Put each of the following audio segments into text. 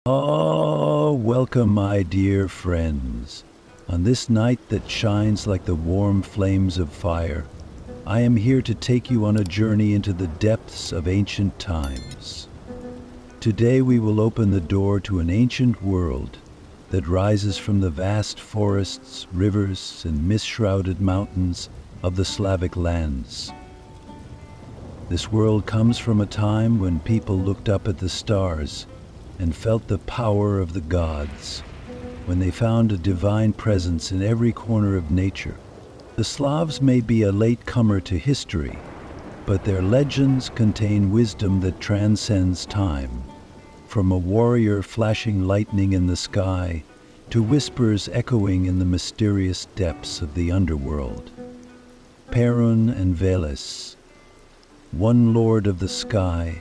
Oh, welcome, my dear friends. On this night that shines like the warm flames of fire, I am here to take you on a journey into the depths of ancient times. Today we will open the door to an ancient world that rises from the vast forests, rivers, and mist-shrouded mountains of the Slavic lands. This world comes from a time when people looked up at the stars and felt the power of the gods, when they found a divine presence in every corner of nature. The Slavs may be a latecomer to history, but their legends contain wisdom that transcends time, from a warrior flashing lightning in the sky to whispers echoing in the mysterious depths of the underworld. Perun and Veles, one lord of the sky,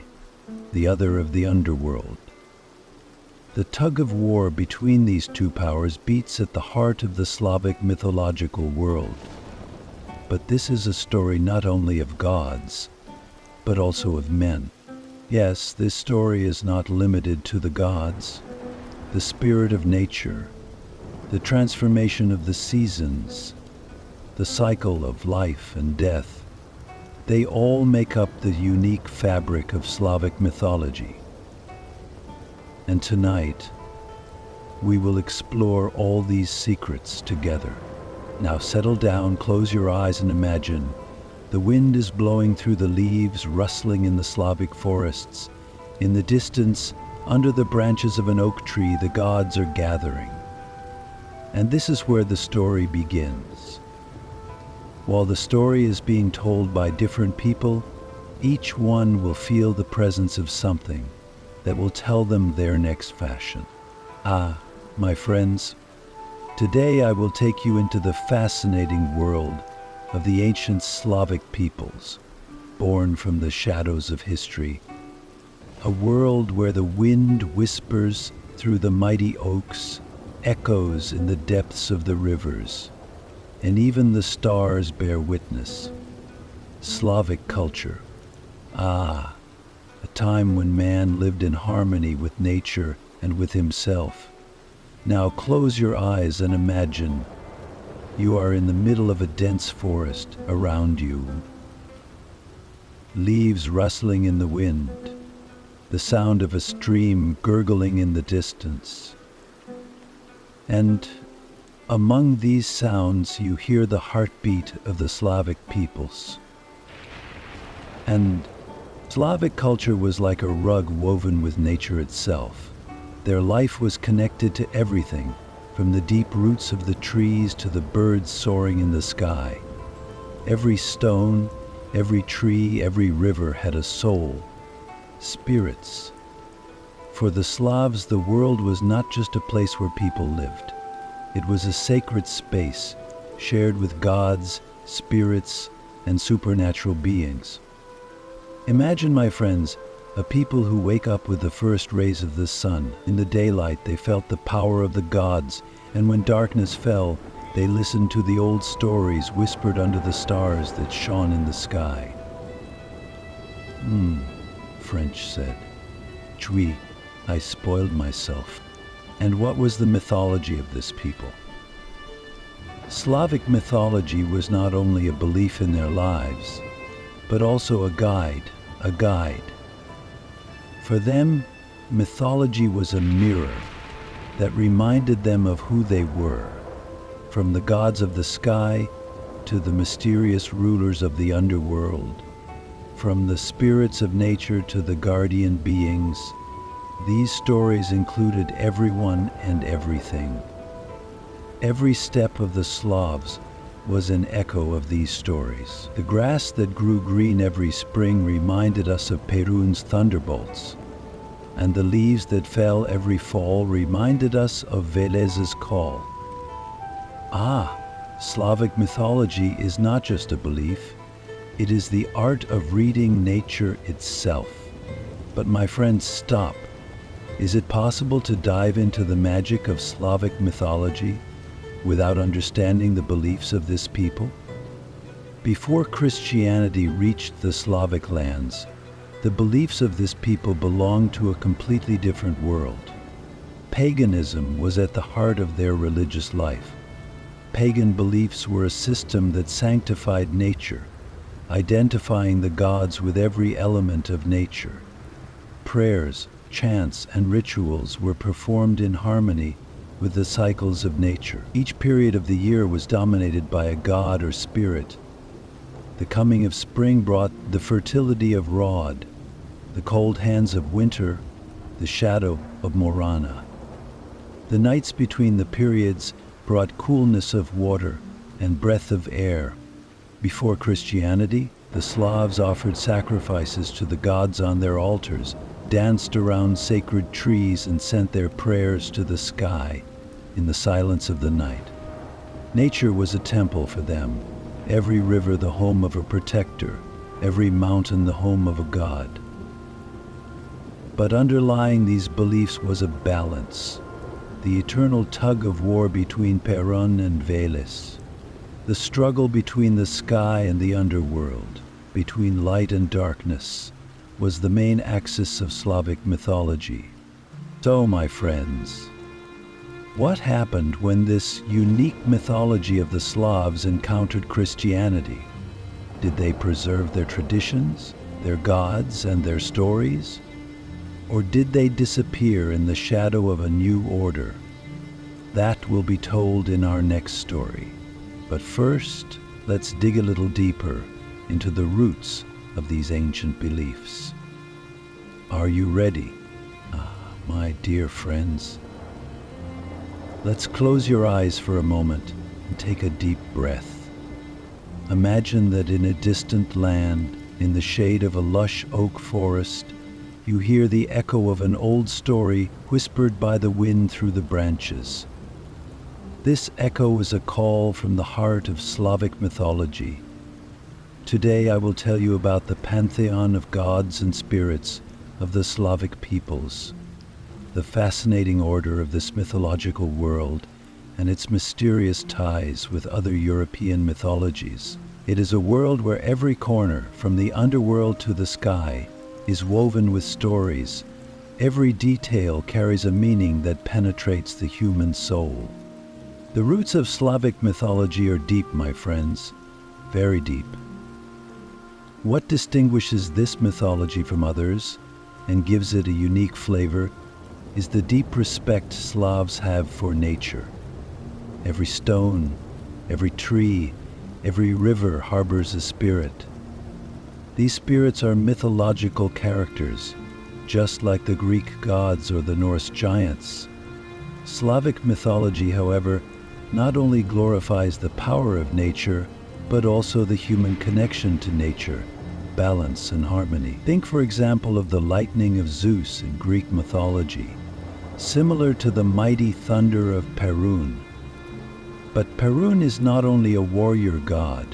the other of the underworld. The tug of war between these two powers beats at the heart of the Slavic mythological world. But this is a story not only of gods, but also of men. Yes, this story is not limited to the gods. The spirit of nature, the transformation of the seasons, the cycle of life and death, they all make up the unique fabric of Slavic mythology. And tonight, we will explore all these secrets together. Now settle down, close your eyes and imagine. The wind is blowing through the leaves, rustling in the Slavic forests. In the distance, under the branches of an oak tree, the gods are gathering. And this is where the story begins. While the story is being told by different people, each one will feel the presence of something that will tell them their next fashion. Ah, my friends, today I will take you into the fascinating world of the ancient Slavic peoples, born from the shadows of history. A world where the wind whispers through the mighty oaks, echoes in the depths of the rivers, and even the stars bear witness. Slavic culture. Ah, a time when man lived in harmony with nature and with himself. Now close your eyes and imagine you are in the middle of a dense forest around you. Leaves rustling in the wind, the sound of a stream gurgling in the distance. And among these sounds you hear the heartbeat of the Slavic peoples. And Slavic culture was like a rug woven with nature itself. Their life was connected to everything, from the deep roots of the trees to the birds soaring in the sky. Every stone, every tree, every river had a soul, spirits. For the Slavs, the world was not just a place where people lived. It was a sacred space, shared with gods, spirits, and supernatural beings. Imagine, my friends, a people who wake up with the first rays of the sun. In the daylight, they felt the power of the gods, and when darkness fell, they listened to the old stories whispered under the stars that shone in the sky. French said. Chui, I spoiled myself. And what was the mythology of this people? Slavic mythology was not only a belief in their lives, but also a guide. For them, mythology was a mirror that reminded them of who they were, from the gods of the sky to the mysterious rulers of the underworld, from the spirits of nature to the guardian beings. These stories included everyone and everything. Every step of the Slavs was an echo of these stories. The grass that grew green every spring reminded us of Perun's thunderbolts, and the leaves that fell every fall reminded us of Veles's call. Ah, Slavic mythology is not just a belief, it is the art of reading nature itself. But my friends, stop. Is it possible to dive into the magic of Slavic mythology without understanding the beliefs of this people? Before Christianity reached the Slavic lands, the beliefs of this people belonged to a completely different world. Paganism was at the heart of their religious life. Pagan beliefs were a system that sanctified nature, identifying the gods with every element of nature. Prayers, chants, and rituals were performed in harmony with the cycles of nature. Each period of the year was dominated by a god or spirit. The coming of spring brought the fertility of Rod, the cold hands of winter, the shadow of Morana. The nights between the periods brought coolness of water and breath of air. Before Christianity, the Slavs offered sacrifices to the gods on their altars, danced around sacred trees, and sent their prayers to the sky in the silence of the night. Nature was a temple for them, every river the home of a protector, every mountain the home of a god. But underlying these beliefs was a balance, the eternal tug of war between Perun and Veles, the struggle between the sky and the underworld, between light and darkness, was the main axis of Slavic mythology. So, my friends, what happened when this unique mythology of the Slavs encountered Christianity? Did they preserve their traditions, their gods, and their stories? Or did they disappear in the shadow of a new order? That will be told in our next story. But first, let's dig a little deeper into the roots of these ancient beliefs. Are you ready? My dear friends. Let's close your eyes for a moment and take a deep breath. Imagine that in a distant land, in the shade of a lush oak forest, you hear the echo of an old story whispered by the wind through the branches. This echo is a call from the heart of Slavic mythology. Today I will tell you about the pantheon of gods and spirits of the Slavic peoples, the fascinating order of this mythological world and its mysterious ties with other European mythologies. It is a world where every corner, from the underworld to the sky, is woven with stories. Every detail carries a meaning that penetrates the human soul. The roots of Slavic mythology are deep, my friends, very deep. What distinguishes this mythology from others and gives it a unique flavor is the deep respect Slavs have for nature. Every stone, every tree, every river harbors a spirit. These spirits are mythological characters, just like the Greek gods or the Norse giants. Slavic mythology, however, not only glorifies the power of nature, but also the human connection to nature, balance and harmony. Think, for example, of the lightning of Zeus in Greek mythology, similar to the mighty thunder of Perun. But Perun is not only a warrior god,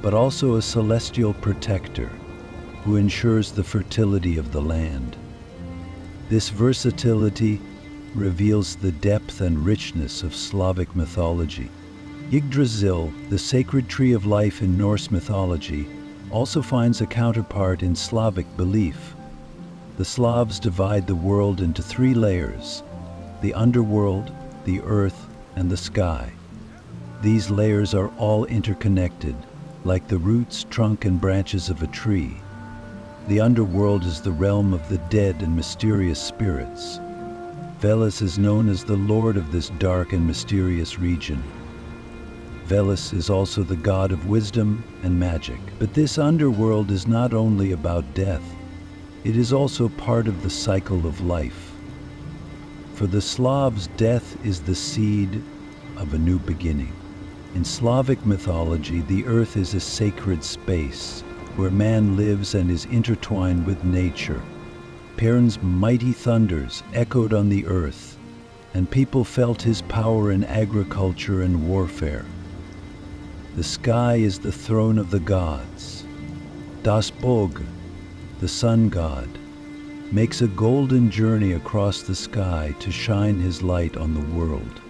but also a celestial protector who ensures the fertility of the land. This versatility reveals the depth and richness of Slavic mythology. Yggdrasil, the sacred tree of life in Norse mythology, also finds a counterpart in Slavic belief. The Slavs divide the world into three layers: the underworld, the earth, and the sky. These layers are all interconnected, like the roots, trunk, and branches of a tree. The underworld is the realm of the dead and mysterious spirits. Veles is known as the lord of this dark and mysterious region. Veles is also the god of wisdom and magic. But this underworld is not only about death, it is also part of the cycle of life. For the Slavs, death is the seed of a new beginning. In Slavic mythology, the earth is a sacred space where man lives and is intertwined with nature. Perun's mighty thunders echoed on the earth, and people felt his power in agriculture and warfare. The sky is the throne of the gods. Das Bog, the sun god, makes a golden journey across the sky to shine his light on the world.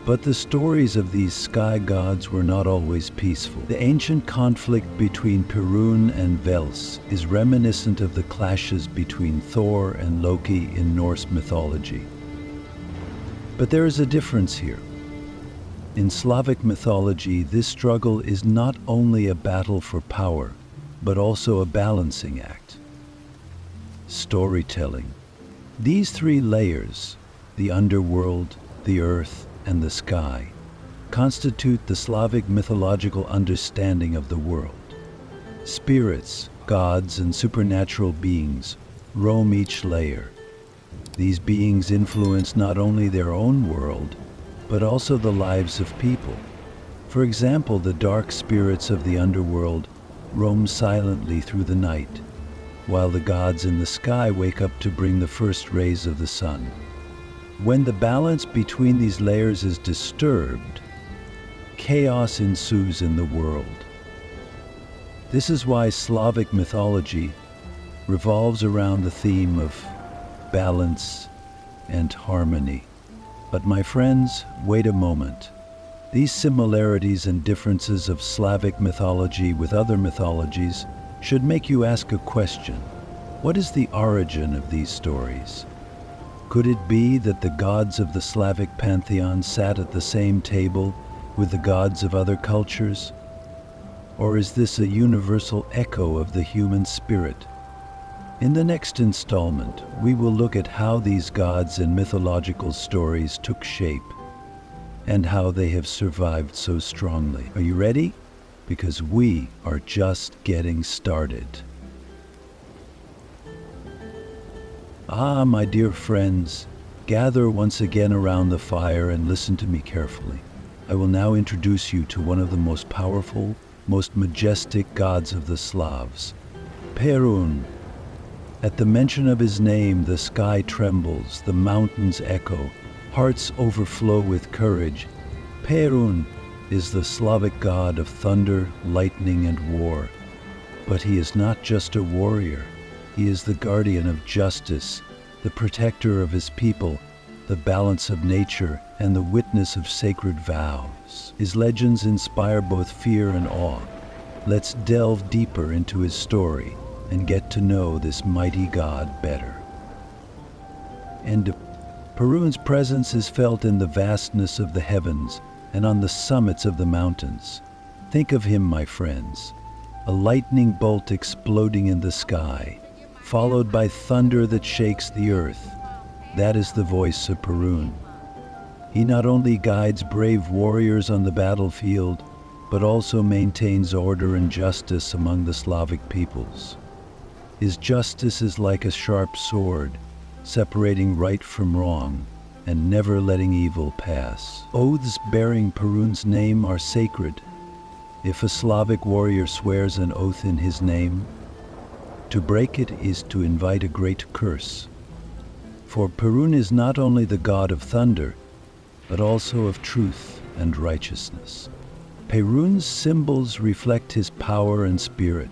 But the stories of these sky gods were not always peaceful. The ancient conflict between Perun and Veles is reminiscent of the clashes between Thor and Loki in Norse mythology. But there is a difference here. In Slavic mythology, this struggle is not only a battle for power, but also a balancing act. Storytelling. These three layers, the underworld, the earth, and the sky, constitute the Slavic mythological understanding of the world. Spirits, gods, and supernatural beings roam each layer. These beings influence not only their own world, but also the lives of people. For example, the dark spirits of the underworld roam silently through the night, while the gods in the sky wake up to bring the first rays of the sun. When the balance between these layers is disturbed, chaos ensues in the world. This is why Slavic mythology revolves around the theme of balance and harmony. But my friends, wait a moment. These similarities and differences of Slavic mythology with other mythologies should make you ask a question. What is the origin of these stories? Could it be that the gods of the Slavic pantheon sat at the same table with the gods of other cultures? Or is this a universal echo of the human spirit? In the next installment, we will look at how these gods and mythological stories took shape and how they have survived so strongly. Are you ready? Because we are just getting started. Ah, my dear friends, gather once again around the fire and listen to me carefully. I will now introduce you to one of the most powerful, most majestic gods of the Slavs, Perun. At the mention of his name, the sky trembles, the mountains echo, hearts overflow with courage. Perun is the Slavic god of thunder, lightning, and war. But he is not just a warrior. He is the guardian of justice, the protector of his people, the balance of nature, and the witness of sacred vows. His legends inspire both fear and awe. Let's delve deeper into his story and get to know this mighty god better. And Perun's presence is felt in the vastness of the heavens and on the summits of the mountains. Think of him, my friends, a lightning bolt exploding in the sky, followed by thunder that shakes the earth. That is the voice of Perun. He not only guides brave warriors on the battlefield, but also maintains order and justice among the Slavic peoples. His justice is like a sharp sword, separating right from wrong and never letting evil pass. Oaths bearing Perun's name are sacred. If a Slavic warrior swears an oath in his name, to break it is to invite a great curse. For Perun is not only the god of thunder, but also of truth and righteousness. Perun's symbols reflect his power and spirit.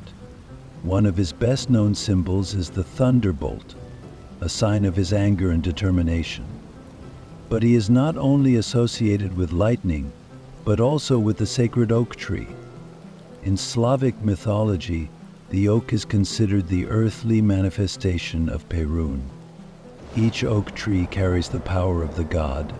One of his best-known symbols is the thunderbolt, a sign of his anger and determination. But he is not only associated with lightning, but also with the sacred oak tree. In Slavic mythology, the oak is considered the earthly manifestation of Perun. Each oak tree carries the power of the god,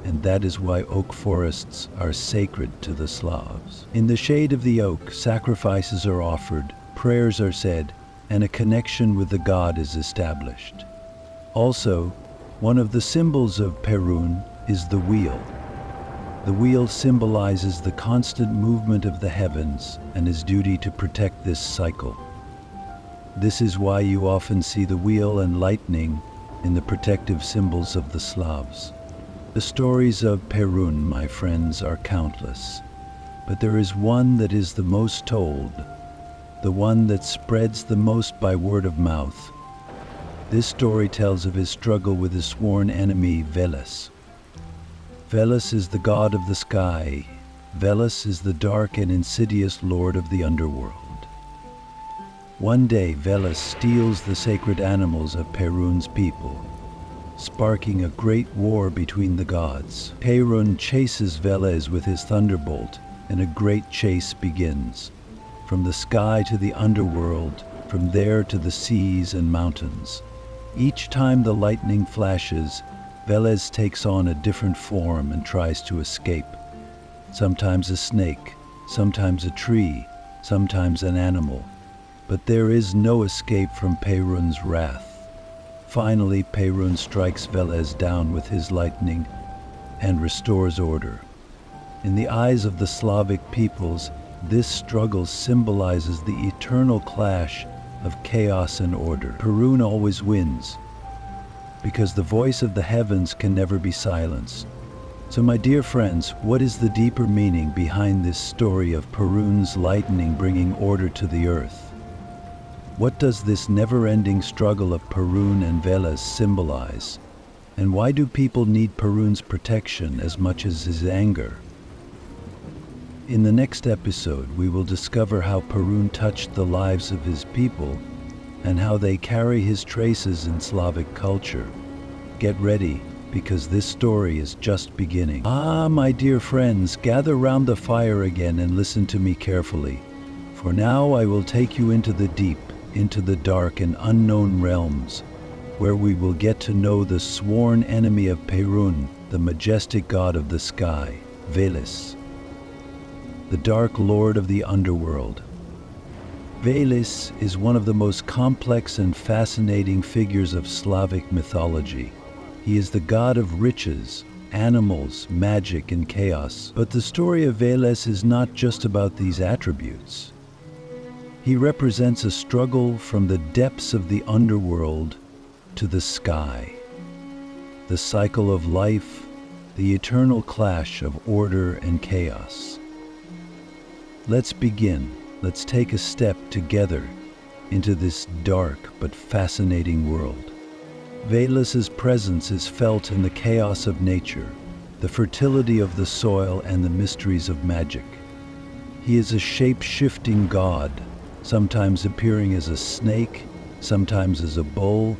and that is why oak forests are sacred to the Slavs. In the shade of the oak, sacrifices are offered, prayers are said, and a connection with the god is established. Also, one of the symbols of Perun is the wheel. The wheel symbolizes the constant movement of the heavens and his duty to protect this cycle. This is why you often see the wheel and lightning in the protective symbols of the Slavs. The stories of Perun, my friends, are countless, but there is one that is the most told, the one that spreads the most by word of mouth. This story tells of his struggle with his sworn enemy, Veles. Veles is the god of the sky. Veles is the dark and insidious lord of the underworld. One day, Veles steals the sacred animals of Perun's people, sparking a great war between the gods. Perun chases Veles with his thunderbolt, and a great chase begins. From the sky to the underworld, from there to the seas and mountains. Each time the lightning flashes, Veles takes on a different form and tries to escape. Sometimes a snake, sometimes a tree, sometimes an animal. But there is no escape from Perun's wrath. Finally, Perun strikes Veles down with his lightning and restores order. In the eyes of the Slavic peoples, this struggle symbolizes the eternal clash of chaos and order. Perun always wins, because the voice of the heavens can never be silenced. So my dear friends, what is the deeper meaning behind this story of Perun's lightning bringing order to the earth? What does this never-ending struggle of Perun and Veles symbolize? And why do people need Perun's protection as much as his anger? In the next episode, we will discover how Perun touched the lives of his people and how they carry his traces in Slavic culture. Get ready, because this story is just beginning. Ah, my dear friends, gather round the fire again and listen to me carefully. For now I will take you into the deep, into the dark and unknown realms, where we will get to know the sworn enemy of Perun, the majestic god of the sky, Veles, the dark lord of the underworld. Veles is one of the most complex and fascinating figures of Slavic mythology. He is the god of riches, animals, magic, and chaos. But the story of Veles is not just about these attributes. He represents a struggle from the depths of the underworld to the sky, the cycle of life, the eternal clash of order and chaos. Let's begin. Let's take a step together into this dark but fascinating world. Veles's presence is felt in the chaos of nature, the fertility of the soil, and the mysteries of magic. He is a shape-shifting god, sometimes appearing as a snake, sometimes as a bull,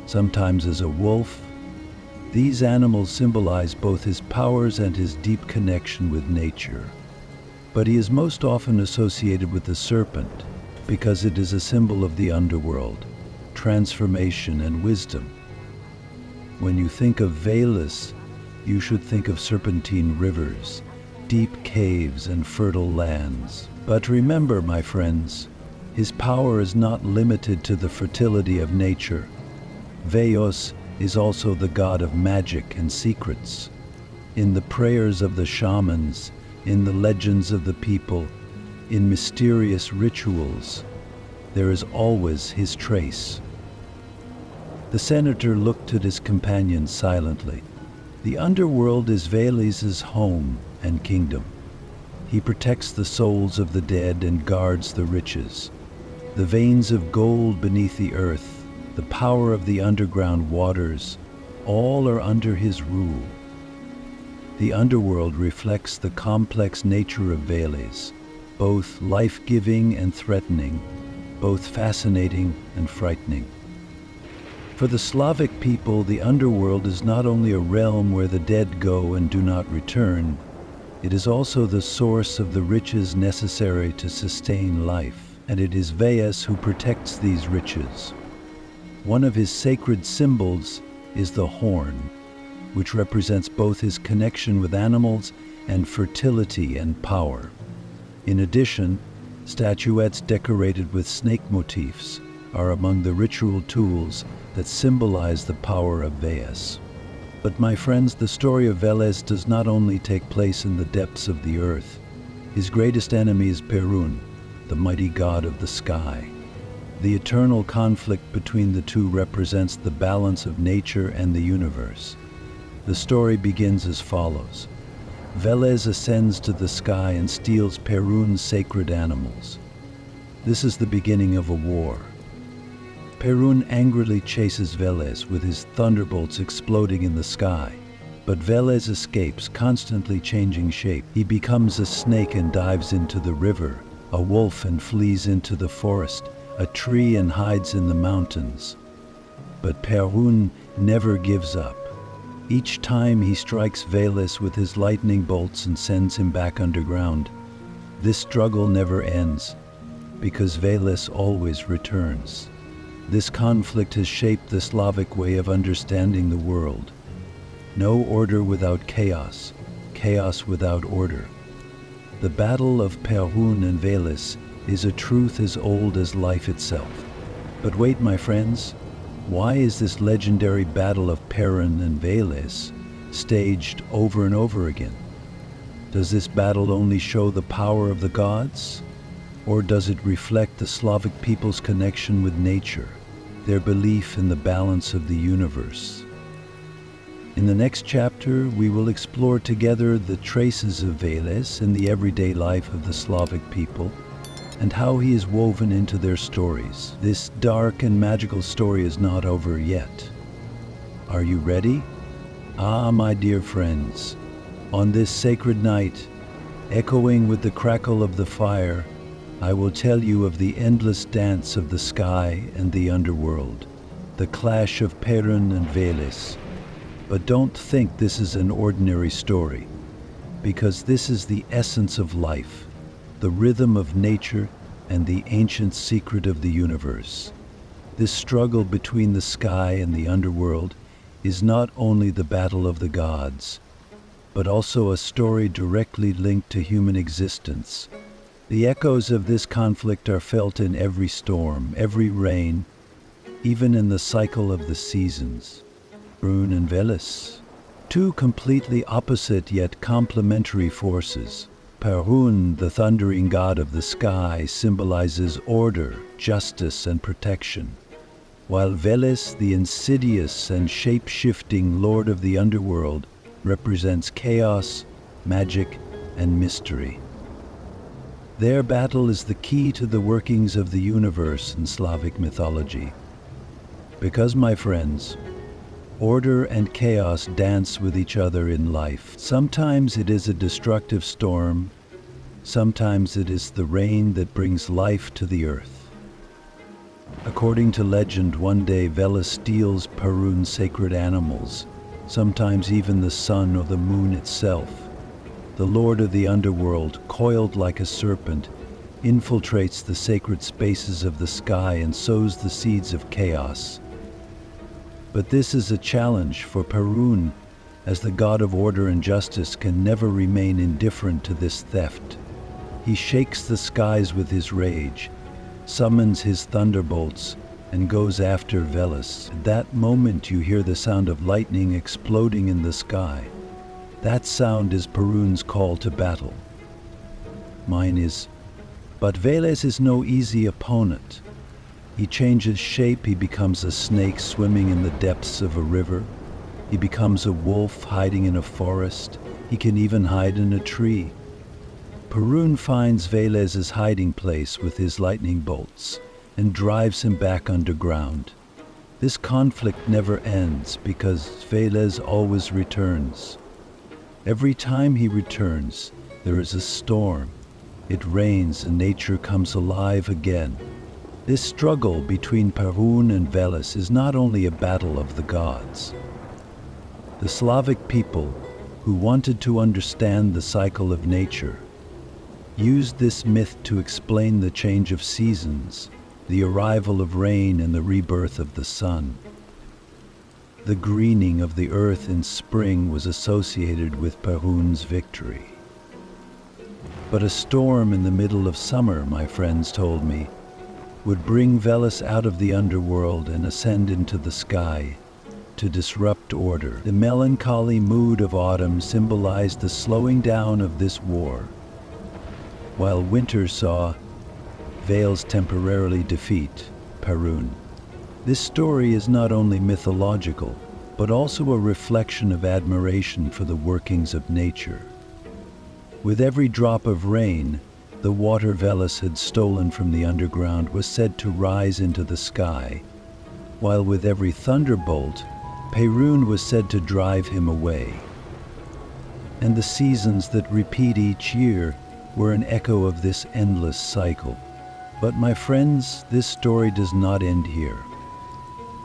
sometimes as a wolf. These animals symbolize both his powers and his deep connection with nature. But he is most often associated with the serpent because it is a symbol of the underworld, transformation, and wisdom. When you think of Veles, you should think of serpentine rivers, deep caves, and fertile lands. But remember, my friends, his power is not limited to the fertility of nature. Veles is also the god of magic and secrets. In the prayers of the shamans, in the legends of the people, in mysterious rituals, there is always his trace. The senator looked at his companion silently. The underworld is Veles's home and kingdom. He protects the souls of the dead and guards the riches. The veins of gold beneath the earth, the power of the underground waters, all are under his rule. The underworld reflects the complex nature of Veles, both life-giving and threatening, both fascinating and frightening. For the Slavic people, the underworld is not only a realm where the dead go and do not return, it is also the source of the riches necessary to sustain life, and it is Veles who protects these riches. One of his sacred symbols is the horn, which represents both his connection with animals and fertility and power. In addition, statuettes decorated with snake motifs are among the ritual tools that symbolize the power of Veles. But my friends, the story of Veles does not only take place in the depths of the earth. His greatest enemy is Perun, the mighty god of the sky. The eternal conflict between the two represents the balance of nature and the universe. The story begins as follows. Veles ascends to the sky and steals Perun's sacred animals. This is the beginning of a war. Perun angrily chases Veles with his thunderbolts exploding in the sky. But Veles escapes, constantly changing shape. He becomes a snake and dives into the river, a wolf and flees into the forest, a tree and hides in the mountains. But Perun never gives up. Each time he strikes Veles with his lightning bolts and sends him back underground. This struggle never ends, because Veles always returns. This conflict has shaped the Slavic way of understanding the world. No order without chaos, chaos without order. The battle of Perun and Veles is a truth as old as life itself. But wait, my friends, why is this legendary battle of Perun and Veles staged over and over again? Does this battle only show the power of the gods? Or does it reflect the Slavic people's connection with nature, their belief in the balance of the universe? In the next chapter, we will explore together the traces of Veles in the everyday life of the Slavic people and how he is woven into their stories. This dark and magical story is not over yet. Are you ready? Ah, my dear friends, on this sacred night, echoing with the crackle of the fire, I will tell you of the endless dance of the sky and the underworld, the clash of Perun and Veles. But don't think this is an ordinary story, because this is the essence of life, the rhythm of nature, and the ancient secret of the universe. This struggle between the sky and the underworld is not only the battle of the gods, but also a story directly linked to human existence. The echoes of this conflict are felt in every storm, every rain, even in the cycle of the seasons. Perun and Veles, two completely opposite yet complementary forces. Perun, the thundering god of the sky, symbolizes order, justice, and protection, while Veles, the insidious and shape-shifting lord of the underworld, represents chaos, magic, and mystery. Their battle is the key to the workings of the universe in Slavic mythology. Because, my friends, order and chaos dance with each other in life. Sometimes it is a destructive storm, sometimes it is the rain that brings life to the earth. According to legend, one day Veles steals Perun's sacred animals, sometimes even the sun or the moon itself. The lord of the underworld, coiled like a serpent, infiltrates the sacred spaces of the sky and sows the seeds of chaos. But this is a challenge for Perun, as the god of order and justice can never remain indifferent to this theft. He shakes the skies with his rage, summons his thunderbolts, and goes after Veles. At that moment you hear the sound of lightning exploding in the sky. That sound is Perun's call to battle. Mine is, but Veles is no easy opponent. He changes shape, he becomes a snake swimming in the depths of a river. He becomes a wolf hiding in a forest. He can even hide in a tree. Perun finds Veles's hiding place with his lightning bolts and drives him back underground. This conflict never ends because Veles always returns. Every time he returns, there is a storm. It rains and nature comes alive again. This struggle between Perun and Veles is not only a battle of the gods. The Slavic people, who wanted to understand the cycle of nature, used this myth to explain the change of seasons, the arrival of rain and the rebirth of the sun. The greening of the earth in spring was associated with Perun's victory. But a storm in the middle of summer, my friends told me, would bring Veles out of the underworld and ascend into the sky to disrupt order. The melancholy mood of autumn symbolized the slowing down of this war, while winter saw Veles temporarily defeat Perun. This story is not only mythological, but also a reflection of admiration for the workings of nature. With every drop of rain, the water Veles had stolen from the underground was said to rise into the sky, while with every thunderbolt, Perun was said to drive him away. And the seasons that repeat each year were an echo of this endless cycle. But my friends, this story does not end here.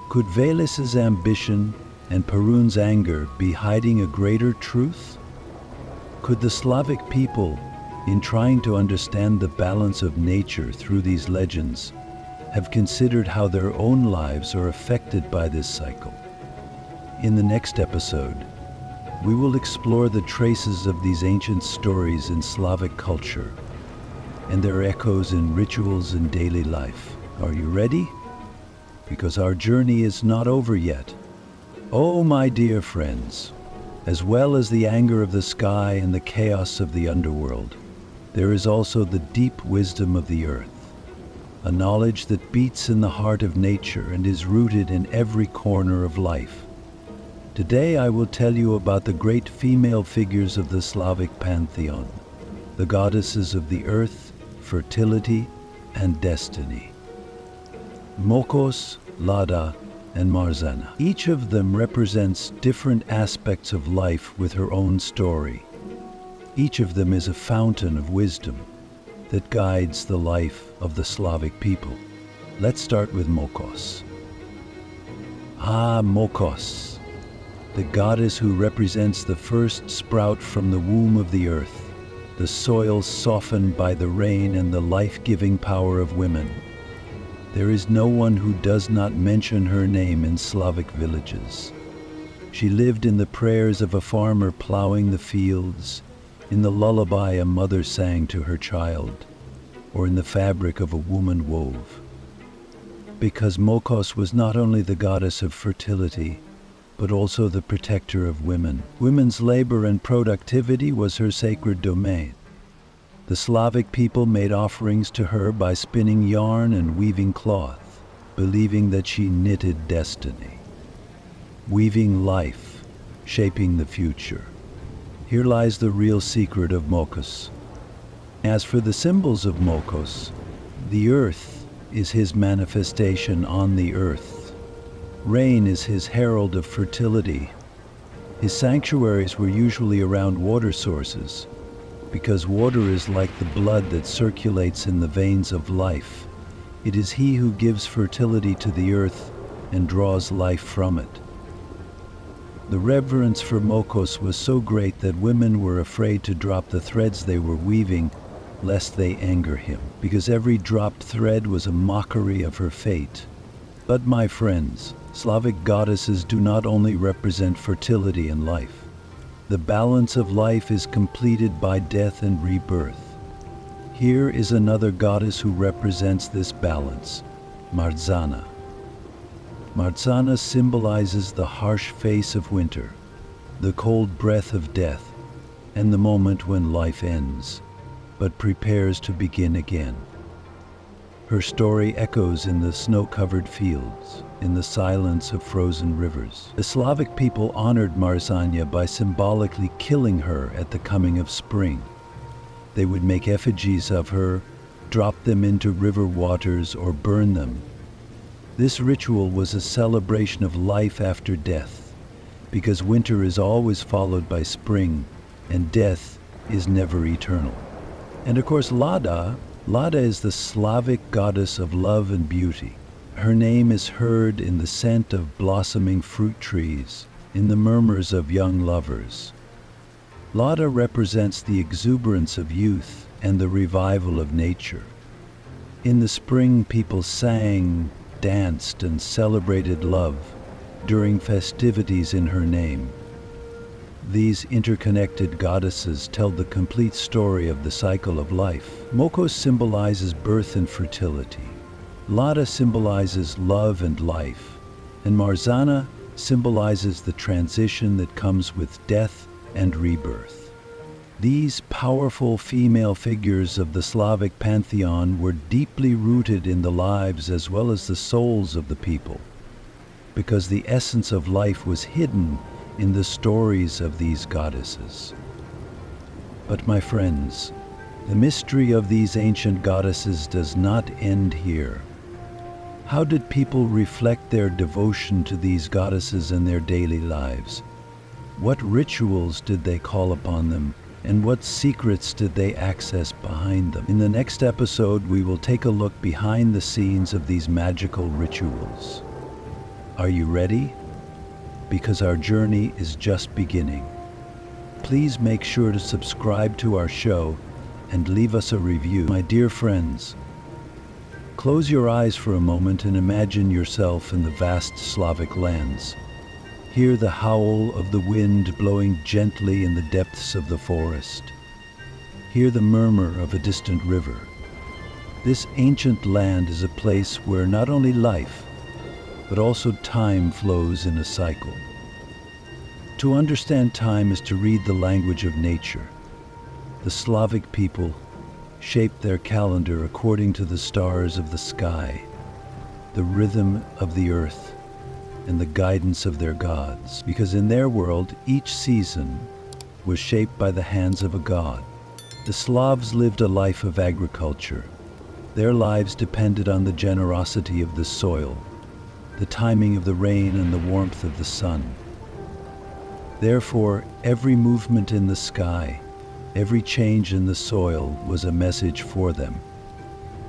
Could Veles's ambition and Perun's anger be hiding a greater truth? Could the Slavic people, in trying to understand the balance of nature through these legends, have considered how their own lives are affected by this cycle? In the next episode, we will explore the traces of these ancient stories in Slavic culture and their echoes in rituals and daily life. Are you ready? Because our journey is not over yet. Oh, my dear friends, as well as the anger of the sky and the chaos of the underworld, there is also the deep wisdom of the earth, a knowledge that beats in the heart of nature and is rooted in every corner of life. Today I will tell you about the great female figures of the Slavic pantheon, the goddesses of the earth, fertility, and destiny. Mokos, Lada, and Marzana. Each of them represents different aspects of life with her own story. Each of them is a fountain of wisdom that guides the life of the Slavic people. Let's start with Mokos. Mokos, the goddess who represents the first sprout from the womb of the earth, the soil softened by the rain and the life-giving power of women. There is no one who does not mention her name in Slavic villages. She lived in the prayers of a farmer plowing the fields, in the lullaby a mother sang to her child, or in the fabric of a woman wove. Because Mokos was not only the goddess of fertility, but also the protector of women. Women's labor and productivity was her sacred domain. The Slavic people made offerings to her by spinning yarn and weaving cloth, believing that she knitted destiny, weaving life, shaping the future. Here lies the real secret of Mokos. As for the symbols of Mokos, the earth is his manifestation on the earth. Rain is his herald of fertility. His sanctuaries were usually around water sources, because water is like the blood that circulates in the veins of life. It is he who gives fertility to the earth and draws life from it. The reverence for Mokos was so great that women were afraid to drop the threads they were weaving, lest they anger him, because every dropped thread was a mockery of her fate. But my friends, Slavic goddesses do not only represent fertility and life. The balance of life is completed by death and rebirth. Here is another goddess who represents this balance, Marzana. Marzana symbolizes the harsh face of winter, the cold breath of death, and the moment when life ends, but prepares to begin again. Her story echoes in the snow-covered fields, in the silence of frozen rivers. The Slavic people honored Marzana by symbolically killing her at the coming of spring. They would make effigies of her, drop them into river waters, or burn them. This ritual was a celebration of life after death, because winter is always followed by spring, and death is never eternal. And of course, Lada is the Slavic goddess of love and beauty. Her name is heard in the scent of blossoming fruit trees, in the murmurs of young lovers. Lada represents the exuberance of youth and the revival of nature. In the spring, people sang, danced, and celebrated love during festivities in her name. These interconnected goddesses tell the complete story of the cycle of life. Mokos symbolizes birth and fertility. Lada symbolizes love and life. And Marzana symbolizes the transition that comes with death and rebirth. These powerful female figures of the Slavic pantheon were deeply rooted in the lives as well as the souls of the people, because the essence of life was hidden in the stories of these goddesses. But my friends, the mystery of these ancient goddesses does not end here. How did people reflect their devotion to these goddesses in their daily lives? What rituals did they call upon them, and what secrets did they access behind them? In the next episode, we will take a look behind the scenes of these magical rituals. Are you ready? Because our journey is just beginning. Please make sure to subscribe to our show and leave us a review. My dear friends, close your eyes for a moment and imagine yourself in the vast Slavic lands. Hear the howl of the wind blowing gently in the depths of the forest. Hear the murmur of a distant river. This ancient land is a place where not only life, but also time flows in a cycle. To understand time is to read the language of nature. The Slavic people shaped their calendar according to the stars of the sky, the rhythm of the earth, and the guidance of their gods, because in their world, each season was shaped by the hands of a god. The Slavs lived a life of agriculture. Their lives depended on the generosity of the soil, the timing of the rain and the warmth of the sun. Therefore, every movement in the sky, every change in the soil was a message for them.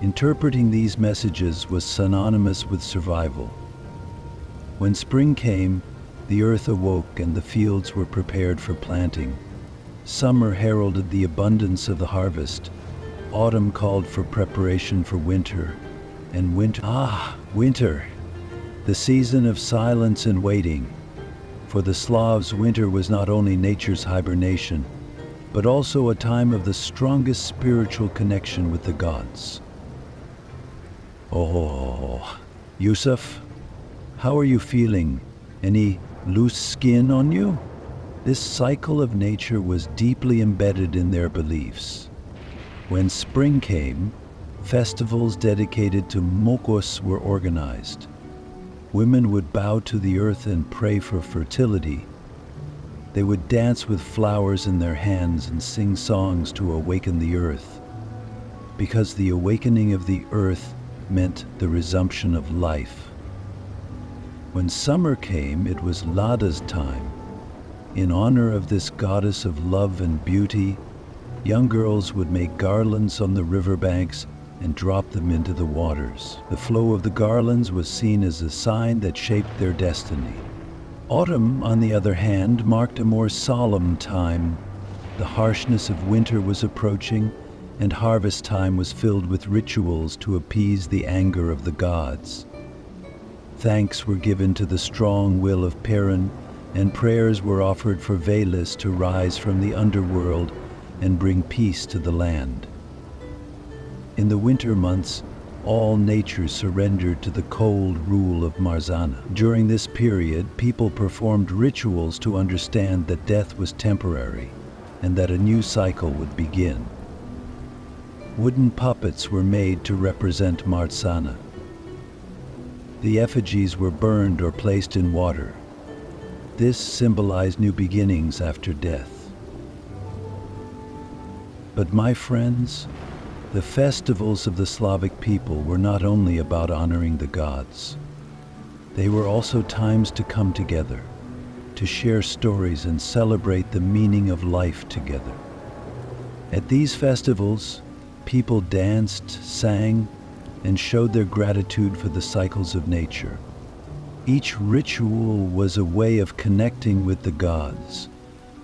Interpreting these messages was synonymous with survival. When spring came, the earth awoke and the fields were prepared for planting. Summer heralded the abundance of the harvest. Autumn called for preparation for winter. And winter, the season of silence and waiting. For the Slavs, winter was not only nature's hibernation, but also a time of the strongest spiritual connection with the gods. Oh, Yusuf, how are you feeling? Any loose skin on you? This cycle of nature was deeply embedded in their beliefs. When spring came, festivals dedicated to Mokos were organized. Women would bow to the earth and pray for fertility. They would dance with flowers in their hands and sing songs to awaken the earth, because the awakening of the earth meant the resumption of life. When summer came, it was Lada's time. In honor of this goddess of love and beauty, young girls would make garlands on the riverbanks and drop them into the waters. The flow of the garlands was seen as a sign that shaped their destiny. Autumn, on the other hand, marked a more solemn time. The harshness of winter was approaching, and harvest time was filled with rituals to appease the anger of the gods. Thanks were given to the strong will of Perun, and prayers were offered for Veles to rise from the underworld and bring peace to the land. In the winter months, all nature surrendered to the cold rule of Marzana. During this period, people performed rituals to understand that death was temporary and that a new cycle would begin. Wooden puppets were made to represent Marzana. The effigies were burned or placed in water. This symbolized new beginnings after death. But my friends, the festivals of the Slavic people were not only about honoring the gods. They were also times to come together, to share stories and celebrate the meaning of life together. At these festivals, people danced, sang, and showed their gratitude for the cycles of nature. Each ritual was a way of connecting with the gods,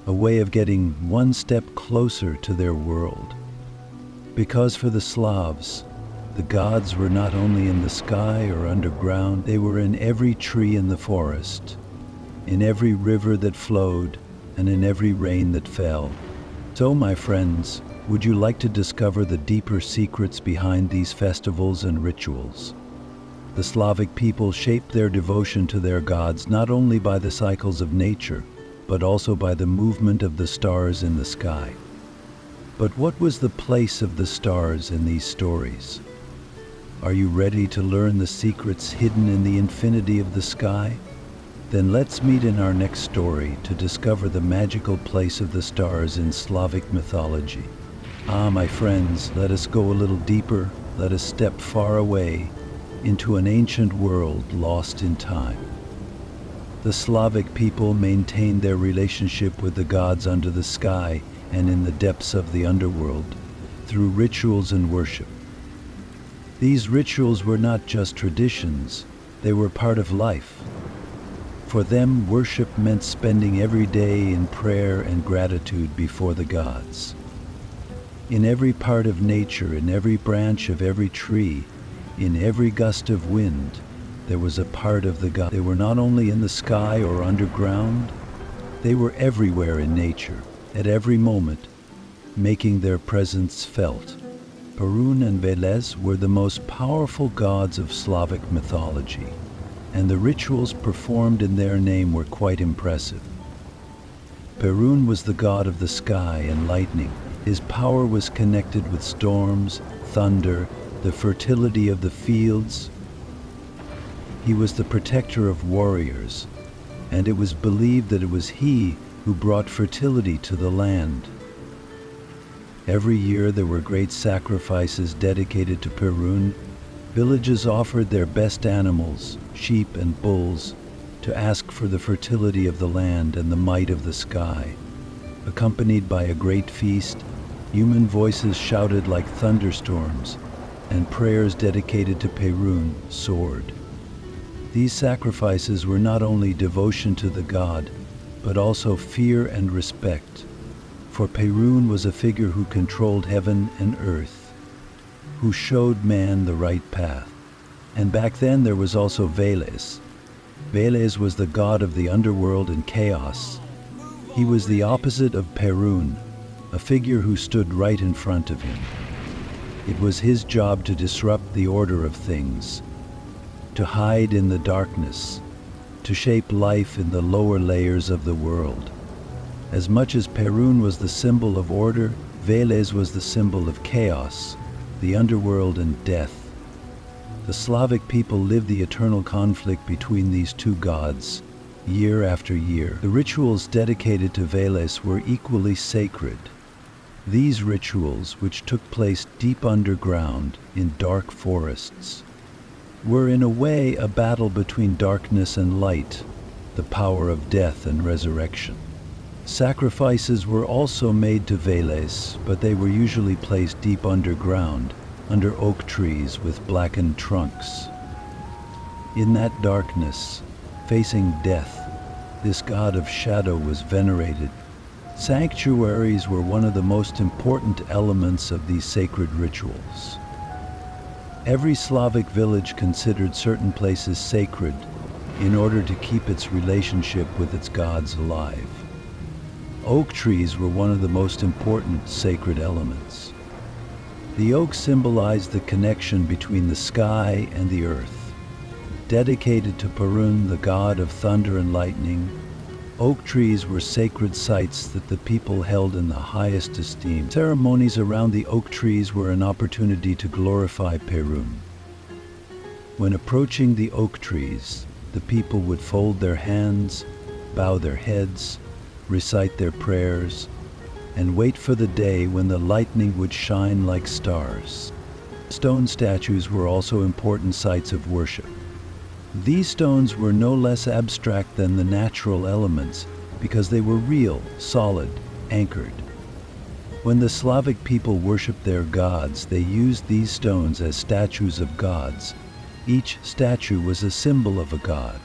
a way of getting one step closer to their world. Because for the Slavs, the gods were not only in the sky or underground, they were in every tree in the forest, in every river that flowed, and in every rain that fell. So, my friends, would you like to discover the deeper secrets behind these festivals and rituals? The Slavic people shaped their devotion to their gods not only by the cycles of nature, but also by the movement of the stars in the sky. But what was the place of the stars in these stories? Are you ready to learn the secrets hidden in the infinity of the sky? Then let's meet in our next story to discover the magical place of the stars in Slavic mythology. My friends, let us go a little deeper. Let us step far away into an ancient world lost in time. The Slavic people maintained their relationship with the gods under the sky and in the depths of the underworld through rituals and worship. These rituals were not just traditions, they were part of life. For them, worship meant spending every day in prayer and gratitude before the gods. In every part of nature, in every branch of every tree, in every gust of wind, there was a part of the god. They were not only in the sky or underground, they were everywhere in nature, at every moment, making their presence felt. Perun and Veles were the most powerful gods of Slavic mythology, and the rituals performed in their name were quite impressive. Perun was the god of the sky and lightning. His power was connected with storms, thunder, the fertility of the fields. He was the protector of warriors, and it was believed that it was he who brought fertility to the land. Every year there were great sacrifices dedicated to Perun. Villages offered their best animals, sheep and bulls, to ask for the fertility of the land and the might of the sky. Accompanied by a great feast, human voices shouted like thunderstorms, and prayers dedicated to Perun soared. These sacrifices were not only devotion to the god, but also fear and respect, for Perun was a figure who controlled heaven and earth, who showed man the right path. And back then there was also Veles. Veles was the god of the underworld and chaos. He was the opposite of Perun, a figure who stood right in front of him. It was his job to disrupt the order of things, to hide in the darkness, to shape life in the lower layers of the world. As much as Perun was the symbol of order, Veles was the symbol of chaos, the underworld and death. The Slavic people lived the eternal conflict between these two gods, year after year. The rituals dedicated to Veles were equally sacred. These rituals, which took place deep underground in dark forests, were in a way a battle between darkness and light, the power of death and resurrection. Sacrifices were also made to Veles, but they were usually placed deep underground, under oak trees with blackened trunks. In that darkness, facing death, this god of shadow was venerated. Sanctuaries were one of the most important elements of these sacred rituals. Every Slavic village considered certain places sacred in order to keep its relationship with its gods alive. Oak trees were one of the most important sacred elements. The oak symbolized the connection between the sky and the earth. Dedicated to Perun, the god of thunder and lightning, oak trees were sacred sites that the people held in the highest esteem. Ceremonies around the oak trees were an opportunity to glorify Perun. When approaching the oak trees, the people would fold their hands, bow their heads, recite their prayers, and wait for the day when the lightning would shine like stars. Stone statues were also important sites of worship. These stones were no less abstract than the natural elements because they were real, solid, anchored. When the Slavic people worshipped their gods, they used these stones as statues of gods. Each statue was a symbol of a god.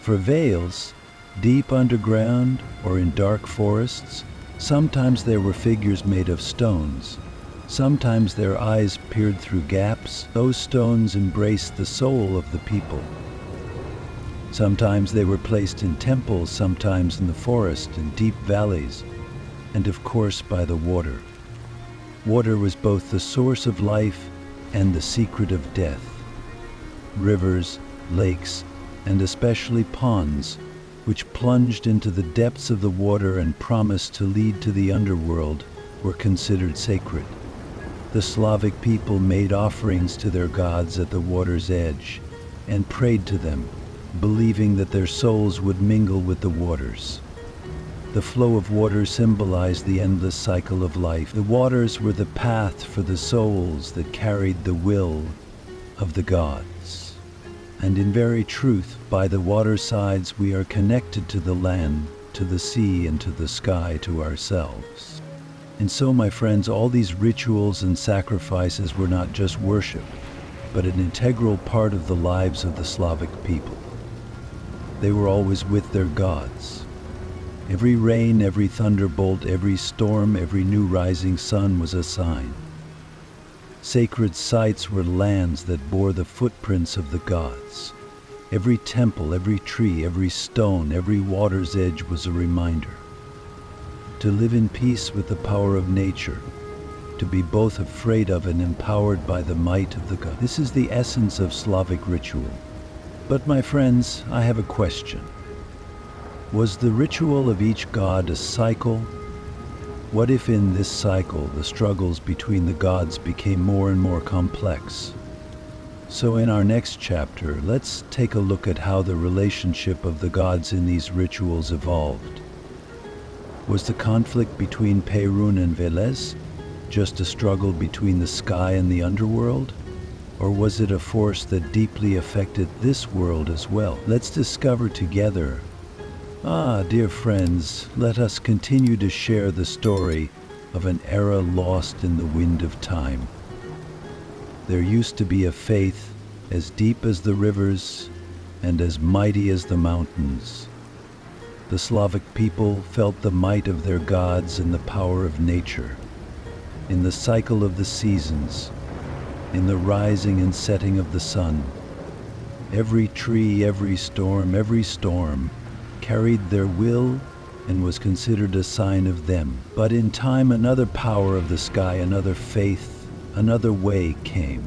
For Veles, deep underground or in dark forests, sometimes there were figures made of stones. Sometimes their eyes peered through gaps. Those stones embraced the soul of the people. Sometimes they were placed in temples, sometimes in the forest, in deep valleys, and of course by the water. Water was both the source of life and the secret of death. Rivers, lakes, and especially ponds, which plunged into the depths of the water and promised to lead to the underworld, were considered sacred. The Slavic people made offerings to their gods at the water's edge and prayed to them, believing that their souls would mingle with the waters. The flow of water symbolized the endless cycle of life. The waters were the path for the souls that carried the will of the gods. And in very truth, by the watersides we are connected to the land, to the sea, and to the sky, to ourselves. And so, my friends, all these rituals and sacrifices were not just worship, but an integral part of the lives of the Slavic people. they were always with their gods. Every rain, every thunderbolt, every storm, every new rising sun was a sign. Sacred sites were lands that bore the footprints of the gods. Every temple, every tree, every stone, every water's edge was a reminder. To live in peace with the power of nature, to be both afraid of and empowered by the might of the god. This is the essence of Slavic ritual. But my friends, I have a question. Was the ritual of each god a cycle? What if in this cycle the struggles between the gods became more and more complex? So in our next chapter, let's take a look at how the relationship of the gods in these rituals evolved. Was the conflict between Perun and Veles just a struggle between the sky and the underworld? Or was it a force that deeply affected this world as well? Let's discover together. Dear friends, let us continue to share the story of an era lost in the wind of time. There used to be a faith as deep as the rivers and as mighty as the mountains. The Slavic people felt the might of their gods and the power of nature. In the cycle of the seasons, in the rising and setting of the sun, every tree, every storm carried their will and was considered a sign of them. But in time, another power of the sky, another faith, another way came.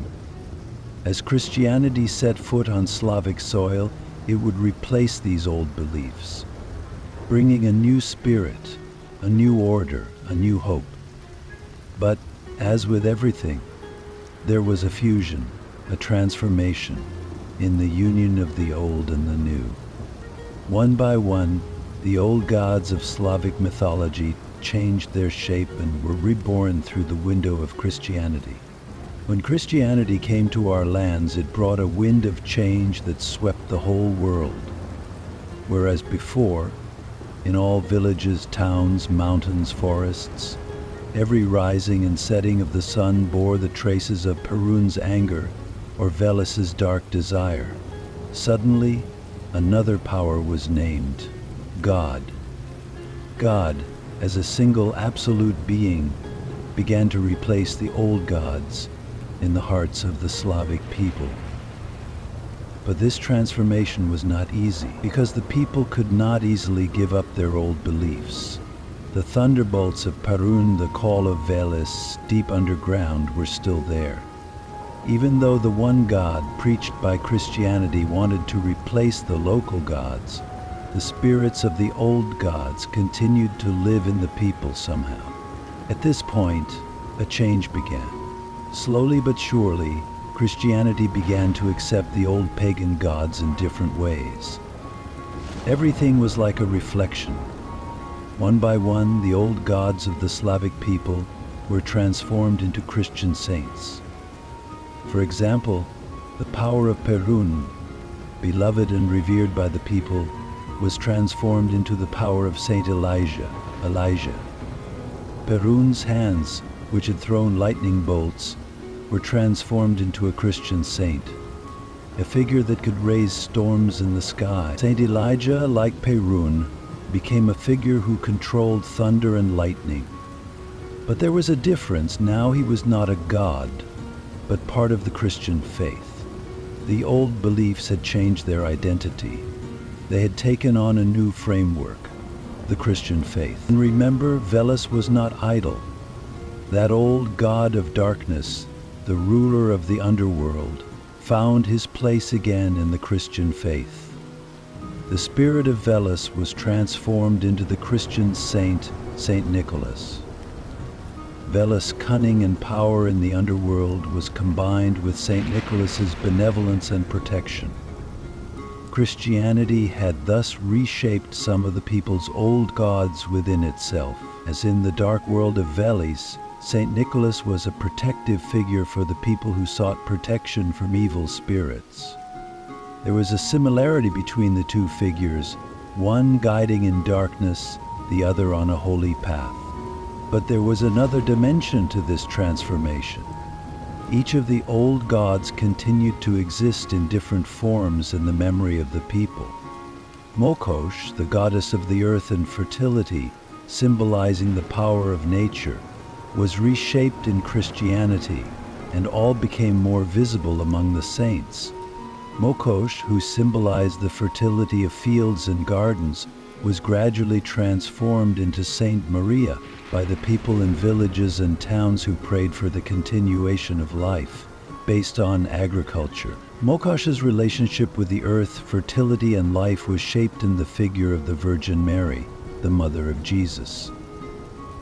As Christianity set foot on Slavic soil, it would replace these old beliefs, bringing a new spirit, a new order, a new hope. But as with everything, there was a fusion, a transformation in the union of the old and the new. One by one, the old gods of Slavic mythology changed their shape and were reborn through the window of Christianity. When Christianity came to our lands, it brought a wind of change that swept the whole world. Whereas before, in all villages, towns, mountains, forests, every rising and setting of the sun bore the traces of Perun's anger or Veles's dark desire. Suddenly, another power was named, God. God, as a single absolute being, began to replace the old gods in the hearts of the Slavic people. But this transformation was not easy, because the people could not easily give up their old beliefs. The thunderbolts of Perun, the call of Veles, deep underground, were still there. Even though the one God preached by Christianity wanted to replace the local gods, the spirits of the old gods continued to live in the people somehow. At this point, a change began. Slowly but surely, Christianity began to accept the old pagan gods in different ways. Everything was like a reflection. One by one, the old gods of the Slavic people were transformed into Christian saints. For example, the power of Perun, beloved and revered by the people, was transformed into the power of Saint Elijah. Perun's hands, which had thrown lightning bolts, were transformed into a Christian saint, a figure that could raise storms in the sky. Saint Elijah, like Perun, became a figure who controlled thunder and lightning. But there was a difference. Now he was not a god, but part of the Christian faith. The old beliefs had changed their identity. They had taken on a new framework, the Christian faith. And remember, Veles was not idle. That old god of darkness, the ruler of the underworld, found his place again in the Christian faith. The spirit of Veles was transformed into the Christian saint, Saint Nicholas. Veles' cunning and power in the underworld was combined with Saint Nicholas's benevolence and protection. Christianity had thus reshaped some of the people's old gods within itself. As in the dark world of Veles, Saint Nicholas was a protective figure for the people who sought protection from evil spirits. There was a similarity between the two figures, one guiding in darkness, the other on a holy path. But there was another dimension to this transformation. Each of the old gods continued to exist in different forms in the memory of the people. Mokosh, the goddess of the earth and fertility, symbolizing the power of nature, was reshaped in Christianity, and all became more visible among the saints. Mokosh, who symbolized the fertility of fields and gardens, was gradually transformed into Saint Maria by the people in villages and towns who prayed for the continuation of life, based on agriculture. Mokosh's relationship with the earth, fertility, and life was shaped in the figure of the Virgin Mary, the mother of Jesus.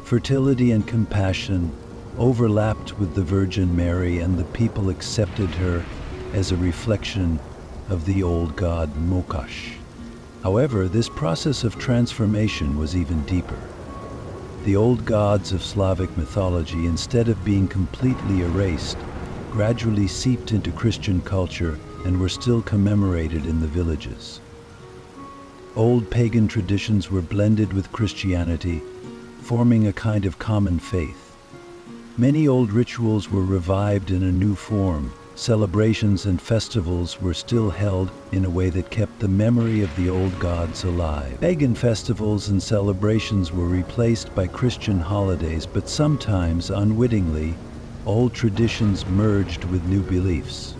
Fertility and compassion overlapped with the Virgin Mary, and the people accepted her as a reflection of the old god Mokosh. However, this process of transformation was even deeper. The old gods of Slavic mythology, instead of being completely erased, gradually seeped into Christian culture and were still commemorated in the villages. Old pagan traditions were blended with Christianity, forming a kind of common faith. Many old rituals were revived in a new form. Celebrations and festivals were still held in a way that kept the memory of the old gods alive. Pagan festivals and celebrations were replaced by Christian holidays, but sometimes, unwittingly, old traditions merged with new beliefs.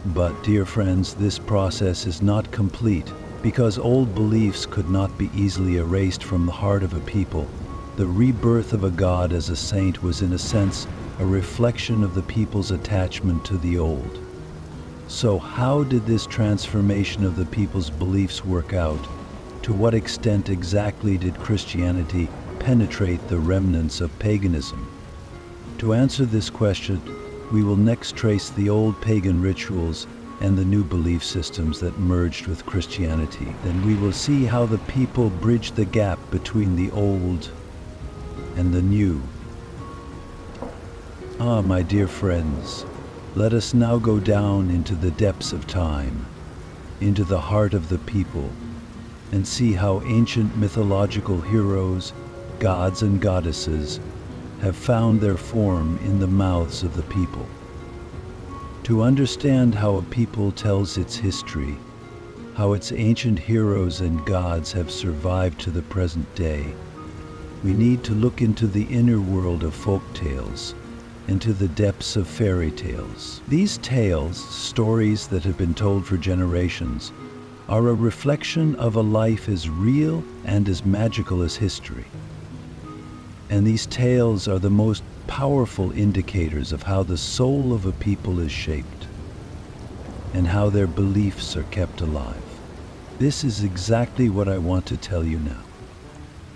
But, dear friends, this process is not complete, because old beliefs could not be easily erased from the heart of a people. The rebirth of a god as a saint was, in a sense, a reflection of the people's attachment to the old. So how did this transformation of the people's beliefs work out? To what extent exactly did Christianity penetrate the remnants of paganism? To answer this question, we will next trace the old pagan rituals and the new belief systems that merged with Christianity. Then we will see how the people bridged the gap between the old and the new. Ah, my dear friends, let us now go down into the depths of time, into the heart of the people, and see how ancient mythological heroes, gods and goddesses, have found their form in the mouths of the people. To understand how a people tells its history, how its ancient heroes and gods have survived to the present day, we need to look into the inner world of folk tales, into the depths of fairy tales. These tales, stories that have been told for generations, are a reflection of a life as real and as magical as history. And these tales are the most powerful indicators of how the soul of a people is shaped and how their beliefs are kept alive. This is exactly what I want to tell you now.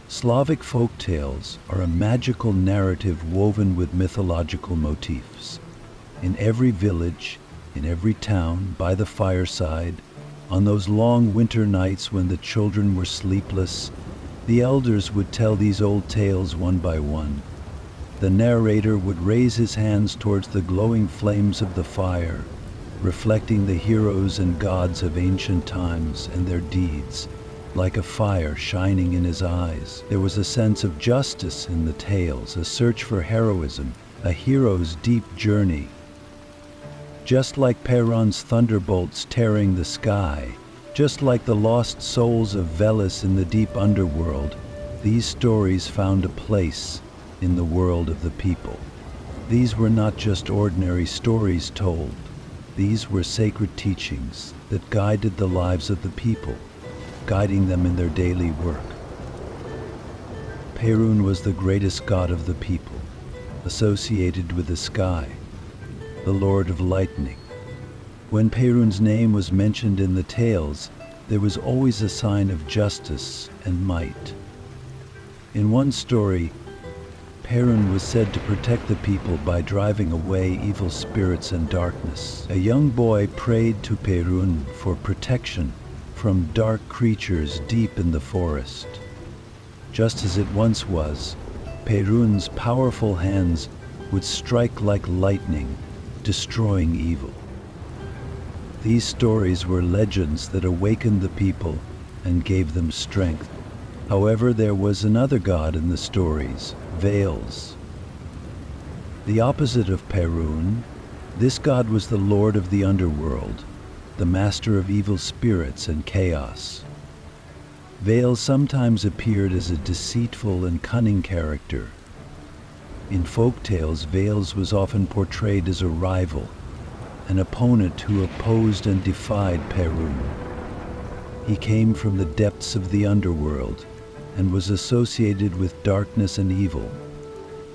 Slavic folk tales are a magical narrative woven with mythological motifs. In every village, in every town, by the fireside, on those long winter nights when the children were sleepless, the elders would tell these old tales one by one. The narrator would raise his hands towards the glowing flames of the fire, reflecting the heroes and gods of ancient times and their deeds, like a fire shining in his eyes. There was a sense of justice in the tales, a search for heroism, a hero's deep journey. Just like Perun's thunderbolts tearing the sky, just like the lost souls of Veles in the deep underworld, these stories found a place in the world of the people. These were not just ordinary stories told. These were sacred teachings that guided the lives of the people, guiding them in their daily work. Perun was the greatest god of the people, associated with the sky, the lord of lightning. When Perun's name was mentioned in the tales, there was always a sign of justice and might. In one story, Perun was said to protect the people by driving away evil spirits and darkness. A young boy prayed to Perun for protection from dark creatures deep in the forest. Just as it once was, Perun's powerful hands would strike like lightning, destroying evil. These stories were legends that awakened the people and gave them strength. However, there was another god in the stories, Veles. The opposite of Perun, this god was the lord of the underworld, the master of evil spirits and chaos. Veles sometimes appeared as a deceitful and cunning character. In folk tales, Veles was often portrayed as a rival, an opponent who opposed and defied Perun. He came from the depths of the underworld and was associated with darkness and evil.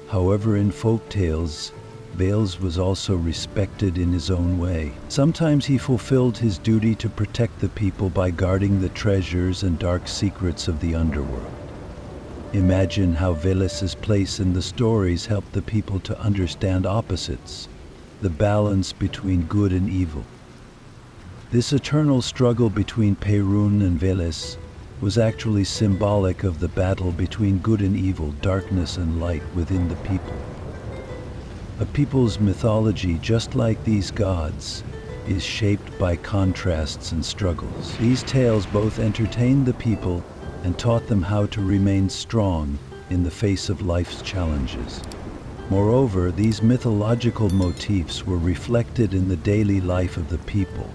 However, in folk tales, Veles was also respected in his own way. Sometimes he fulfilled his duty to protect the people by guarding the treasures and dark secrets of the underworld. Imagine how Veles's place in the stories helped the people to understand opposites, the balance between good and evil. This eternal struggle between Perun and Veles was actually symbolic of the battle between good and evil, darkness and light within the people. A people's mythology, just like these gods, is shaped by contrasts and struggles. These tales both entertained the people and taught them how to remain strong in the face of life's challenges. Moreover, these mythological motifs were reflected in the daily life of the people.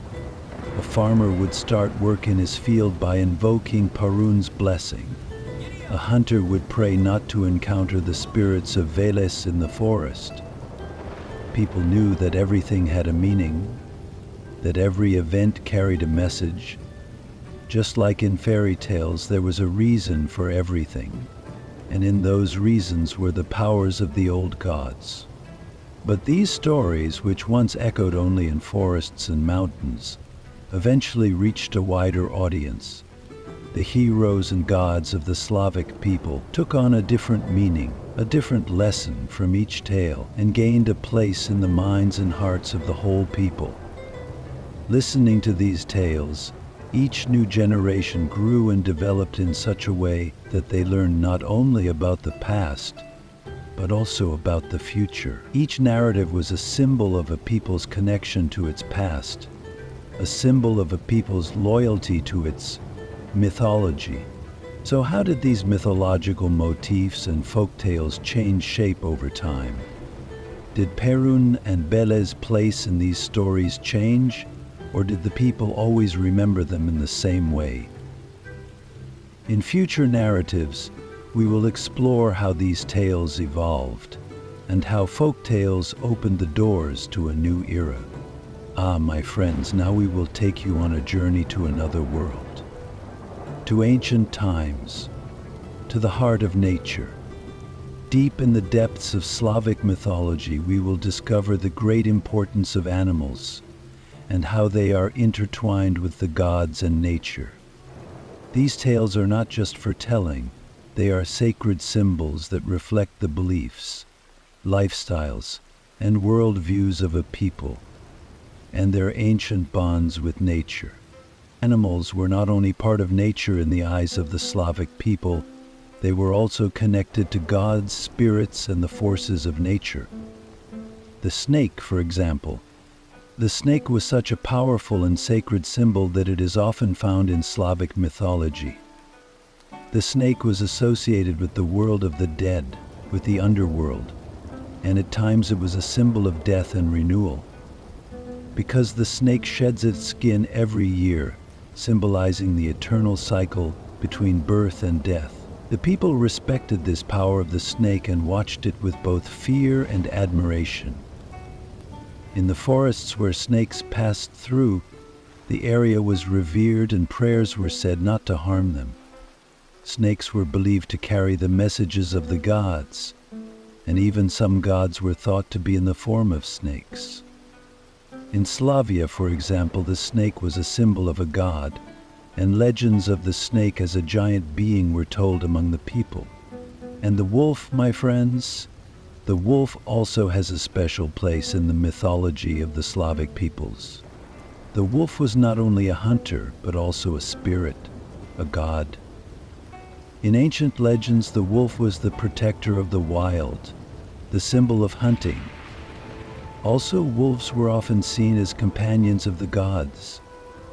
A farmer would start work in his field by invoking Perun's blessing. A hunter would pray not to encounter the spirits of Veles in the forest. People knew that everything had a meaning, that every event carried a message. Just like in fairy tales, there was a reason for everything, and in those reasons were the powers of the old gods. But these stories, which once echoed only in forests and mountains, eventually reached a wider audience. The heroes and gods of the Slavic people took on a different meaning, a different lesson from each tale, and gained a place in the minds and hearts of the whole people. Listening to these tales, each new generation grew and developed in such a way that they learned not only about the past, but also about the future. Each narrative was a symbol of a people's connection to its past, a symbol of a people's loyalty to its mythology. So how did these mythological motifs and folk tales change shape over time? Did Perun and Veles' place in these stories change, or did the people always remember them in the same way? In future narratives, we will explore how these tales evolved, and how folk tales opened the doors to a new era. Ah, my friends, now we will take you on a journey to another world, to ancient times, to the heart of nature. Deep in the depths of Slavic mythology, we will discover the great importance of animals and how they are intertwined with the gods and nature. These tales are not just for telling, they are sacred symbols that reflect the beliefs, lifestyles, and worldviews of a people, and their ancient bonds with nature. Animals were not only part of nature in the eyes of the Slavic people, they were also connected to gods, spirits, and the forces of nature. The snake, for example. The snake was such a powerful and sacred symbol that it is often found in Slavic mythology. The snake was associated with the world of the dead, with the underworld, and at times it was a symbol of death and renewal. Because the snake sheds its skin every year, symbolizing the eternal cycle between birth and death, the people respected this power of the snake and watched it with both fear and admiration. In the forests where snakes passed through, the area was revered and prayers were said not to harm them. Snakes were believed to carry the messages of the gods, and even some gods were thought to be in the form of snakes. In Slavia, for example, the snake was a symbol of a god, and legends of the snake as a giant being were told among the people. And the wolf, my friends, the wolf also has a special place in the mythology of the Slavic peoples. The wolf was not only a hunter, but also a spirit, a god. In ancient legends, the wolf was the protector of the wild, the symbol of hunting. Also, wolves were often seen as companions of the gods,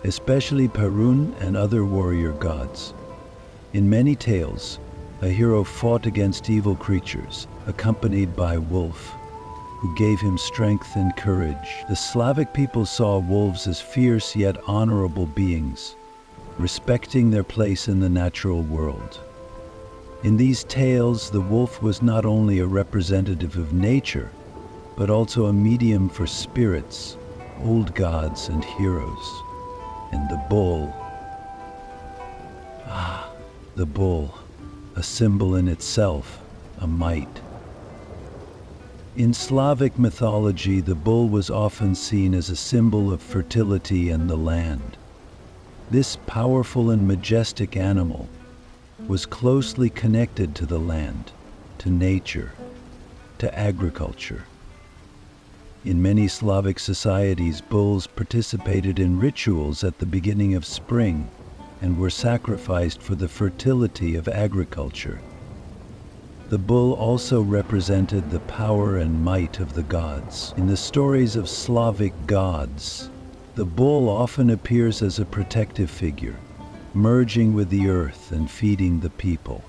especially Perun and other warrior gods. In many tales, a hero fought against evil creatures, accompanied by a wolf, who gave him strength and courage. The Slavic people saw wolves as fierce yet honorable beings, respecting their place in the natural world. In these tales, the wolf was not only a representative of nature, but also a medium for spirits, old gods and heroes. And the bull, the bull, a symbol in itself, a might. In Slavic mythology, the bull was often seen as a symbol of fertility and the land. This powerful and majestic animal was closely connected to the land, to nature, to agriculture. In many Slavic societies, bulls participated in rituals at the beginning of spring and were sacrificed for the fertility of agriculture. The bull also represented the power and might of the gods. In the stories of Slavic gods, the bull often appears as a protective figure, merging with the earth and feeding the people.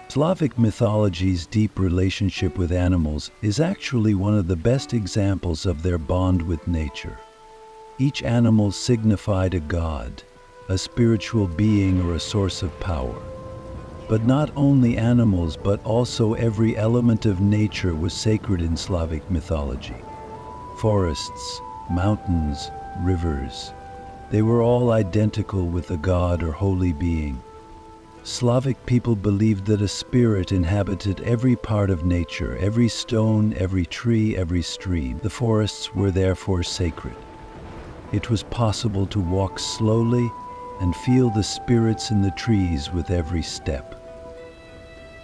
Slavic mythology's deep relationship with animals is actually one of the best examples of their bond with nature. Each animal signified a god, a spiritual being or a source of power. But not only animals, but also every element of nature was sacred in Slavic mythology. Forests, mountains, rivers, they were all identical with a god or holy being. Slavic people believed that a spirit inhabited every part of nature, every stone, every tree, every stream. The forests were therefore sacred. It was possible to walk slowly and feel the spirits in the trees with every step.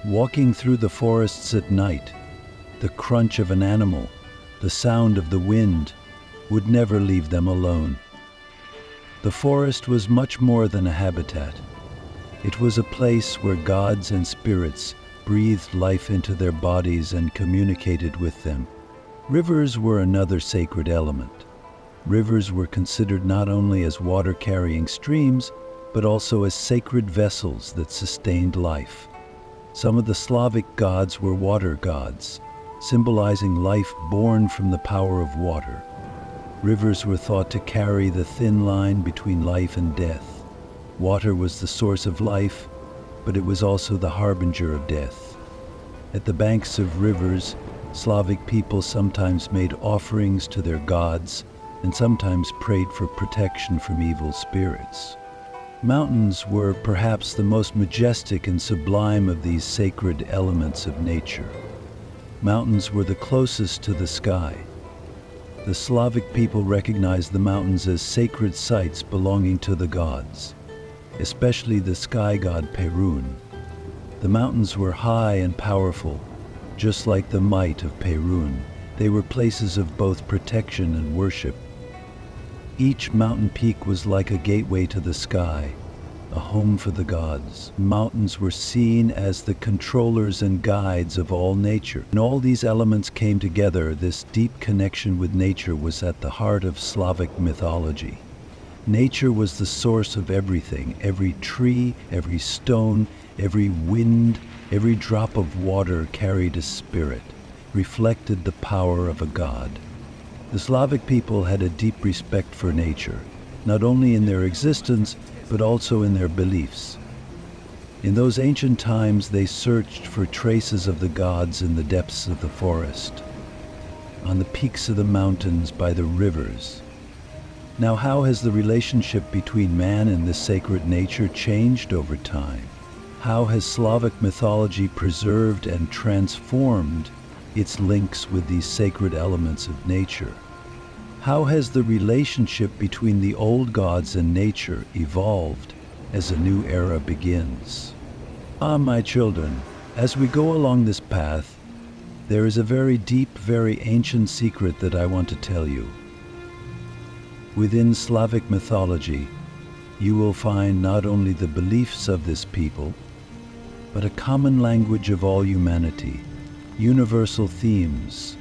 Walking through the forests at night, the crunch of an animal, the sound of the wind, would never leave them alone. The forest was much more than a habitat. It was a place where gods and spirits breathed life into their bodies and communicated with them. Rivers were another sacred element. Rivers were considered not only as water-carrying streams, but also as sacred vessels that sustained life. Some of the Slavic gods were water gods, symbolizing life born from the power of water. Rivers were thought to carry the thin line between life and death. Water was the source of life, but it was also the harbinger of death. At the banks of rivers, Slavic people sometimes made offerings to their gods and sometimes prayed for protection from evil spirits. Mountains were perhaps the most majestic and sublime of these sacred elements of nature. Mountains were the closest to the sky. The Slavic people recognized the mountains as sacred sites belonging to the gods, especially the sky god Perun. The mountains were high and powerful, just like the might of Perun. They were places of both protection and worship. Each mountain peak was like a gateway to the sky, a home for the gods. Mountains were seen as the controllers and guides of all nature. When all these elements came together, this deep connection with nature was at the heart of Slavic mythology. Nature was the source of everything. Every tree, every stone, every wind, every drop of water carried a spirit, reflected the power of a god. The Slavic people had a deep respect for nature, not only in their existence, but also in their beliefs. In those ancient times, they searched for traces of the gods in the depths of the forest, on the peaks of the mountains, by the rivers. Now, how has the relationship between man and this sacred nature changed over time? How has Slavic mythology preserved and transformed its links with these sacred elements of nature? How has the relationship between the old gods and nature evolved as a new era begins? My children, as we go along this path, there is a very deep, very ancient secret that I want to tell you. Within Slavic mythology, you will find not only the beliefs of this people, but a common language of all humanity, universal themes.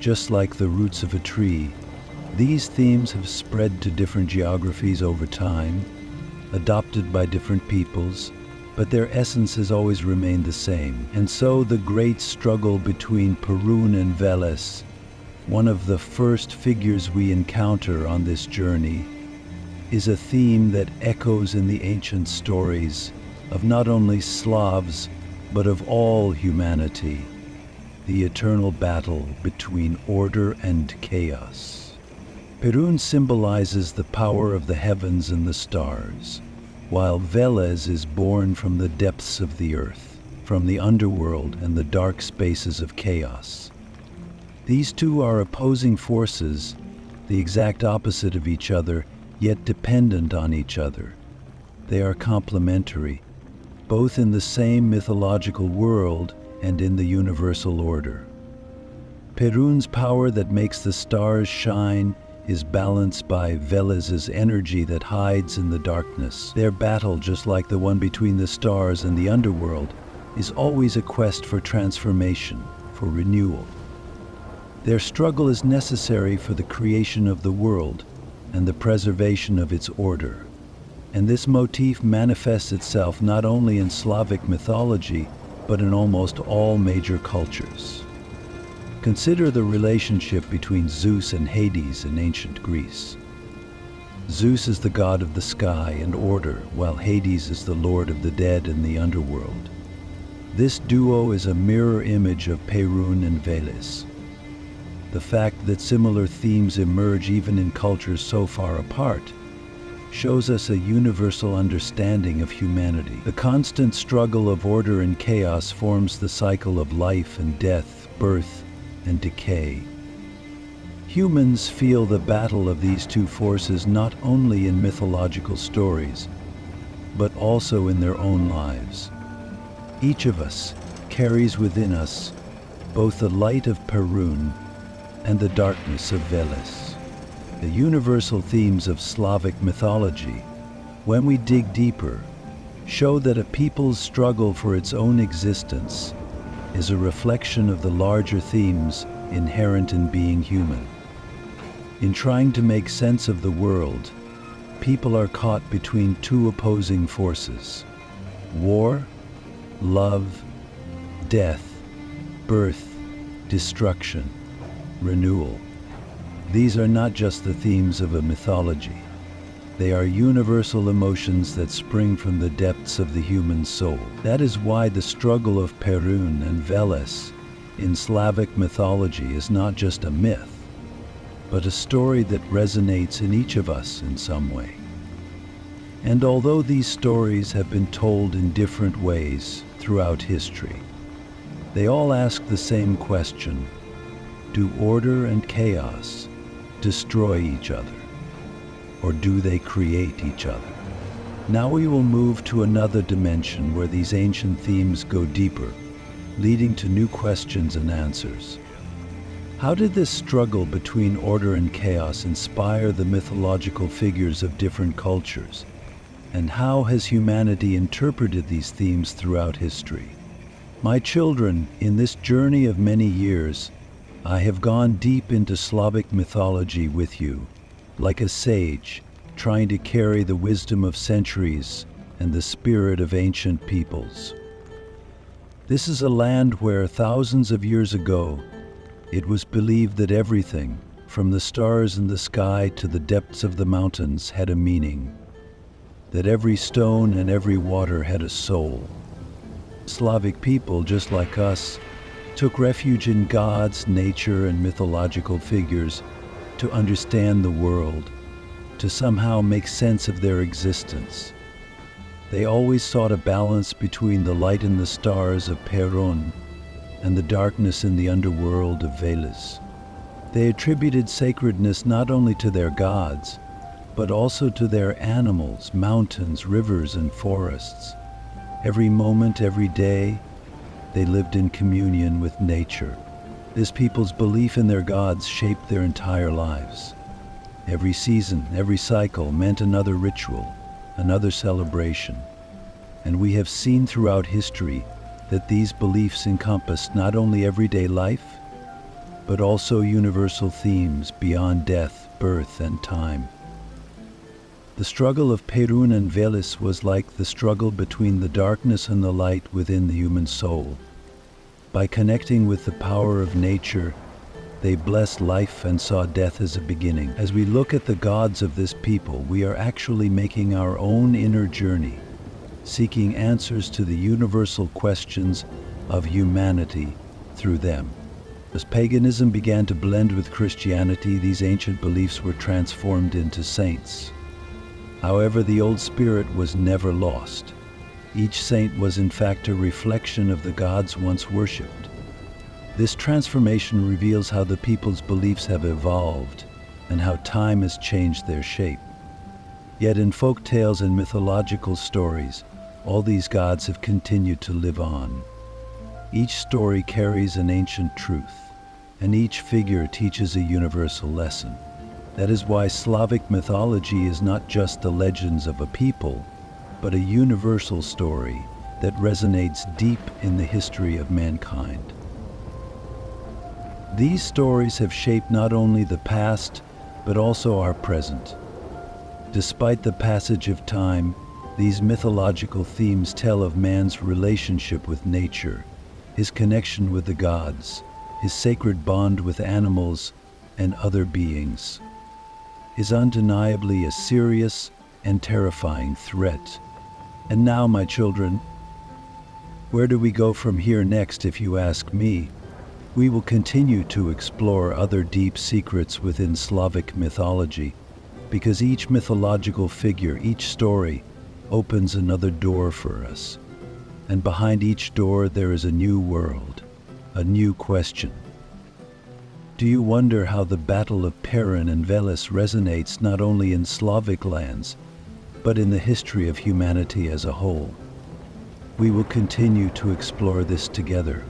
Just like the roots of a tree, these themes have spread to different geographies over time, adopted by different peoples, but their essence has always remained the same. And so the great struggle between Perun and Veles, one of the first figures we encounter on this journey, is a theme that echoes in the ancient stories of not only Slavs, but of all humanity, the eternal battle between order and chaos. Perun symbolizes the power of the heavens and the stars, while Veles is born from the depths of the earth, from the underworld and the dark spaces of chaos. These two are opposing forces, the exact opposite of each other, yet dependent on each other. They are complementary, both in the same mythological world and in the universal order. Perun's power that makes the stars shine is balanced by Veles's energy that hides in the darkness. Their battle, just like the one between the stars and the underworld, is always a quest for transformation, for renewal. Their struggle is necessary for the creation of the world and the preservation of its order. And this motif manifests itself not only in Slavic mythology, but in almost all major cultures. Consider the relationship between Zeus and Hades in ancient Greece. Zeus is the god of the sky and order, while Hades is the lord of the dead and the underworld. This duo is a mirror image of Perun and Veles. The fact that similar themes emerge even in cultures so far apart shows us a universal understanding of humanity. The constant struggle of order and chaos forms the cycle of life and death, birth and decay. Humans feel the battle of these two forces not only in mythological stories, but also in their own lives. Each of us carries within us both the light of Perun and the darkness of Veles. The universal themes of Slavic mythology, when we dig deeper, show that a people's struggle for its own existence is a reflection of the larger themes inherent in being human. In trying to make sense of the world, people are caught between two opposing forces: war, love, death, birth, destruction, renewal. These are not just the themes of a mythology. They are universal emotions that spring from the depths of the human soul. That is why the struggle of Perun and Veles in Slavic mythology is not just a myth, but a story that resonates in each of us in some way. And although these stories have been told in different ways throughout history, they all ask the same question: do order and chaos destroy each other, or do they create each other? Now we will move to another dimension where these ancient themes go deeper, leading to new questions and answers. How did this struggle between order and chaos inspire the mythological figures of different cultures? And how has humanity interpreted these themes throughout history? My children, in this journey of many years, I have gone deep into Slavic mythology with you, like a sage trying to carry the wisdom of centuries and the spirit of ancient peoples. This is a land where thousands of years ago, it was believed that everything, from the stars in the sky to the depths of the mountains, had a meaning, that every stone and every water had a soul. Slavic people, just like us, took refuge in gods, nature, and mythological figures to understand the world, to somehow make sense of their existence. They always sought a balance between the light in the stars of Perun and the darkness in the underworld of Veles. They attributed sacredness not only to their gods, but also to their animals, mountains, rivers, and forests. Every moment, every day, they lived in communion with nature. This people's belief in their gods shaped their entire lives. Every season, every cycle meant another ritual, another celebration. And we have seen throughout history that these beliefs encompass not only everyday life, but also universal themes beyond death, birth, and time. The struggle of Perun and Veles was like the struggle between the darkness and the light within the human soul. By connecting with the power of nature, They blessed life and saw death as a beginning. As we look at the gods of this people, we are actually making our own inner journey, seeking answers to the universal questions of humanity through them. As paganism began to blend with Christianity, these ancient beliefs were transformed into saints. However, the old spirit was never lost. Each saint was in fact a reflection of the gods once worshipped. This transformation reveals how the people's beliefs have evolved and how time has changed their shape. Yet in folk tales and mythological stories, all these gods have continued to live on. Each story carries an ancient truth, and each figure teaches a universal lesson. That is why Slavic mythology is not just the legends of a people, but a universal story that resonates deep in the history of mankind. These stories have shaped not only the past, but also our present. Despite the passage of time, these mythological themes tell of man's relationship with nature, his connection with the gods, his sacred bond with animals and other beings, is undeniably a serious and terrifying threat. And now, my children, where do we go from here next, if you ask me? We will continue to explore other deep secrets within Slavic mythology, because each mythological figure, each story, opens another door for us. And behind each door there is a new world, a new question. Do you wonder how the Battle of Perun and Veles resonates not only in Slavic lands, but in the history of humanity as a whole? We will continue to explore this together.